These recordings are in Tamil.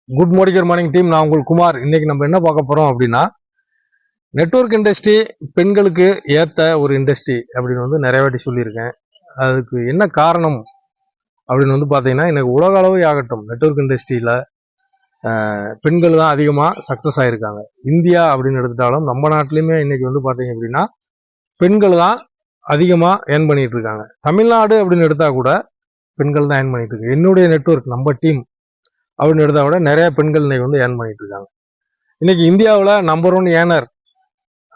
Good morning team. நான் உங்கள் குமார். இன்னைக்கு நம்ம என்ன பார்க்க போறோம் அப்படின்னா, நெட்வொர்க் இண்டஸ்ட்ரி பெண்களுக்கு ஏத்த ஒரு இண்டஸ்ட்ரி அப்படின்னு நிறைய வாட்டி சொல்லியிருக்கேன். அதுக்கு என்ன காரணம் அப்படின்னு பார்த்தீங்கன்னா, இன்னைக்கு உலக அளவு ஆகட்டும் நெட்வொர்க் இண்டஸ்ட்ரியில பெண்கள் தான் அதிகமாக சக்ஸஸ் ஆகிருக்காங்க. இந்தியா அப்படின்னு எடுத்துட்டாலும் நம்ம நாட்டிலையுமே இன்னைக்கு பார்த்தீங்க அப்படின்னா பெண்கள் தான் அதிகமாக ஏர்ன் பண்ணிட்டு இருக்காங்க. தமிழ்நாடு அப்படின்னு எடுத்தா கூட பெண்கள் தான் ஏர்ன் பண்ணிட்டு இருக்காங்க. என்னுடைய நெட்வொர்க் நம்ம டீம் அப்படின்னு எடுத்தா கூட நிறைய பெண்கள் இன்னைக்கு ஏர்ன் பண்ணிட்டு இருக்காங்க. இன்னைக்கு இந்தியாவில் நம்பர் 1 ஏர்னர்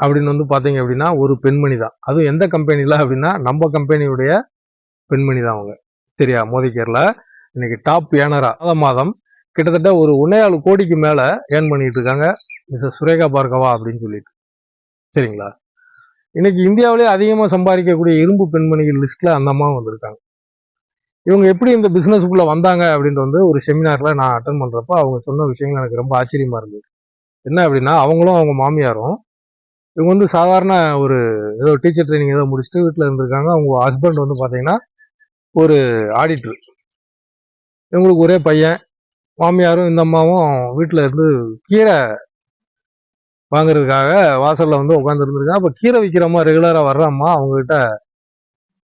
அப்படின்னு பார்த்தீங்க அப்படின்னா ஒரு பெண்மணி தான். அதுவும் எந்த கம்பெனியில் அப்படின்னா நம்ம கம்பெனியுடைய பெண்மணி தான் அவங்க. சரியா, மோதிகேரில் இன்னைக்கு டாப் ஏர்னரா மாதம் கிட்டத்தட்ட ஒரு 1.25 கோடிக்கு மேலே ஏர்ன் பண்ணிட்டு இருக்காங்க மிஸ்ஸஸ் சுரேகா பார்கவா அப்படின்னு சொல்லிட்டு. சரிங்களா, இன்னைக்கு இந்தியாவிலே அதிகமாக சம்பாதிக்கக்கூடிய இரும்பு பெண்மணிகள் லிஸ்ட்ல அந்த அம்மா வந்திருக்காங்க. இவங்க எப்படி இந்த பிசினஸ்க்குள்ள வந்தாங்க அப்படின்ட்டு ஒரு செமினார்ல நான் அட்டன் பண்றப்ப அவங்க சொன்ன விஷயங்கள் எனக்கு ரொம்ப ஆச்சரியமா இருந்தது. என்ன அப்படின்னா, அவங்களும் அவங்க மாமியாரும் இவங்க சாதாரண ஒரு ஏதோ டீச்சர் ட்ரைனிங் ஏதோ முடிச்சுட்டு வீட்டில் இருந்திருக்காங்க. அவங்க ஹஸ்பண்ட் பார்த்தீங்கன்னா ஒரு ஆடிட்டர். இவங்களுக்கு ஒரே பையன். மாமியாரும் இந்த அம்மாவும் வீட்டில் இருந்து கீரை வாங்குறதுக்காக வாசல்ல உட்காந்து இருந்திருக்காங்க. அப்போ கீரை விற்கிறம்மா ரெகுலராக வர்ற அம்மா அவங்ககிட்ட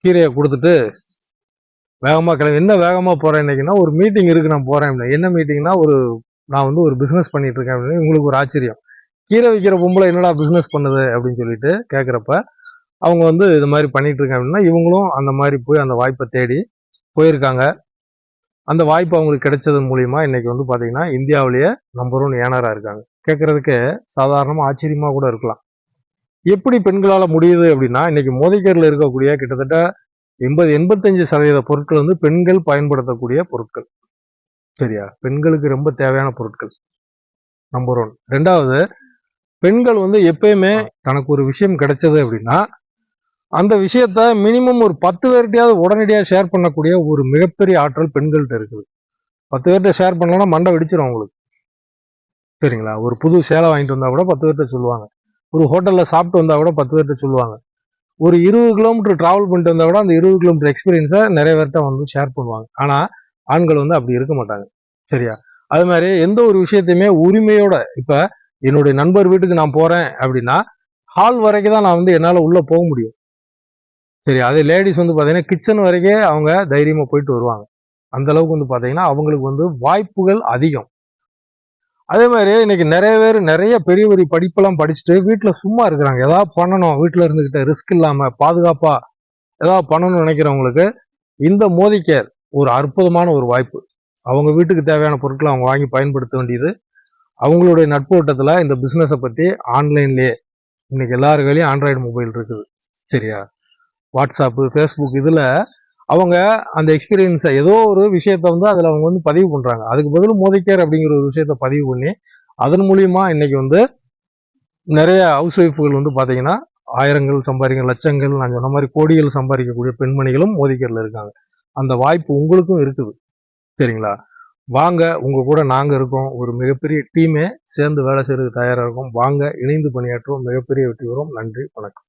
கீரையை கொடுத்துட்டு வேகமாக கிளம்பி, என்ன வேகமாக போகிறேன் இன்னைக்குன்னா ஒரு மீட்டிங் இருக்குது நான் போகிறேன். என்ன மீட்டிங்னா நான் ஒரு பிஸ்னஸ் பண்ணிட்டு இருக்கேன் அப்படின்னு. இவங்களுக்கு ஒரு ஆச்சரியம், கீரை விற்கிற பொம்பளை என்னடா பிஸ்னஸ் பண்ணுது அப்படின்னு சொல்லிட்டு கேட்குறப்ப அவங்க இது மாதிரி பண்ணிட்டு இருக்காங்க அப்படின்னா இவங்களும் அந்த மாதிரி போய் அந்த வாய்ப்பை தேடி போயிருக்காங்க. அந்த வாய்ப்பு அவங்களுக்கு கிடைச்சதன் மூலியமா இன்னைக்கு பார்த்தீங்கன்னா இந்தியாவிலேயே நம்பர் 1 ஏர்னரா இருக்காங்க. கேட்கறதுக்கு சாதாரணமாக ஆச்சரியமா கூட இருக்கலாம். எப்படி பெண்களால் முடியுது அப்படின்னா, இன்னைக்கு மோதிகேரில் இருக்கக்கூடிய கிட்டத்தட்ட 85% பொருட்கள் பெண்கள் பயன்படுத்தக்கூடிய பொருட்கள். சரியா, பெண்களுக்கு ரொம்ப தேவையான பொருட்கள் நம்பர் 1. ரெண்டாவது, பெண்கள் எப்பயுமே தனக்கு ஒரு விஷயம் கிடைச்சது அப்படின்னா அந்த விஷயத்த மினிமம் ஒரு 10 பேர்கிட்டயாவது உடனடியாக ஷேர் பண்ணக்கூடிய ஒரு மிகப்பெரிய ஆற்றல் பெண்கள்கிட்ட இருக்குது. 10 பேர்கிட்ட ஷேர் பண்ணலன்னா மண்டை வெடிச்சிடும் அவங்களுக்கு. சரிங்களா, ஒரு புது சேலை வாங்கிட்டு வந்தா கூட 10 பேர்கிட்ட சொல்லுவாங்க. ஒரு ஹோட்டல்ல சாப்பிட்டு வந்தா கூட 10 பேர்கிட்ட சொல்லுவாங்க. ஒரு 20 கிலோமீட்டர் டிராவல் பண்ணிட்டு வந்தா கூட அந்த 20 கிலோமீட்டர் எக்ஸ்பீரியன்ஸை நிறைய பேர்கிட்ட ஷேர் பண்ணுவாங்க. ஆனா ஆண்கள் அப்படி இருக்க மாட்டாங்க. சரியா, அது மாதிரி எந்த ஒரு விஷயத்தையுமே உரிமையோட, இப்ப என்னுடைய நண்பர் வீட்டுக்கு நான் போறேன் அப்படின்னா ஹால் வரைக்கும் தான் நான் என்னால உள்ள போக முடியும். சரி, அதே லேடிஸ் பாத்தீங்கன்னா கிச்சன் வரைக்கும் அவங்க தைரியமா போயிட்டு வருவாங்க. அந்த அளவுக்கு பாத்தீங்கன்னா அவங்களுக்கு வாய்ப்புகள் அதிகம். அதே மாதிரி இன்னைக்கு நிறைய பேர் நிறைய பெரிய பெரிய படிப்பெல்லாம் படிச்சுட்டு வீட்டுல சும்மா இருக்கிறாங்க. ஏதாவது பண்ணணும், வீட்டுல இருந்துகிட்ட ரிஸ்க் இல்லாம பாதுகாப்பா ஏதாவது பண்ணணும்னு நினைக்கிறவங்களுக்கு இந்த மோதிகேர் ஒரு அற்புதமான ஒரு வாய்ப்பு. அவங்க வீட்டுக்கு தேவையான பொருட்களை அவங்க வாங்கி பயன்படுத்த வேண்டியது அவங்களுடைய நட்பு வட்டத்துல இந்த பிசினஸை பத்தி ஆன்லைன்லயே இன்னைக்கு எல்லாரு கையிலயும் ஆண்ட்ராய்டு மொபைல் இருக்குது. சரியா, வாட்ஸ்அப்பு, ஃபேஸ்புக், இதில் அவங்க அந்த எக்ஸ்பீரியன்ஸை ஏதோ ஒரு விஷயத்த அதில் அவங்க பதிவு பண்ணுறாங்க. அதுக்கு பதில் மோதிகேர் அப்படிங்கிற ஒரு விஷயத்த பதிவு பண்ணி அதன் மூலியமா இன்னைக்கு நிறைய ஹவுஸ் ஒய்ஃபுகள் பார்த்தீங்கன்னா ஆயிரங்கள் சம்பாதிக்க, லட்சங்கள், நான் சொன்ன மாதிரி கோடிகள் சம்பாதிக்கக்கூடிய பெண்மணிகளும் மோதிகேரில் இருக்காங்க. அந்த வாய்ப்பு உங்களுக்கும் இருக்குது. சரிங்களா, வாங்க, உங்க கூட நாங்கள் இருக்கோம். ஒரு மிகப்பெரிய டீமே சேர்ந்து வேலை செய்யறதுக்கு தயாராக இருக்கும். வாங்க, இணைந்து பணியாற்றுவோம், மிகப்பெரிய வெற்றி வரும். நன்றி, வணக்கம்.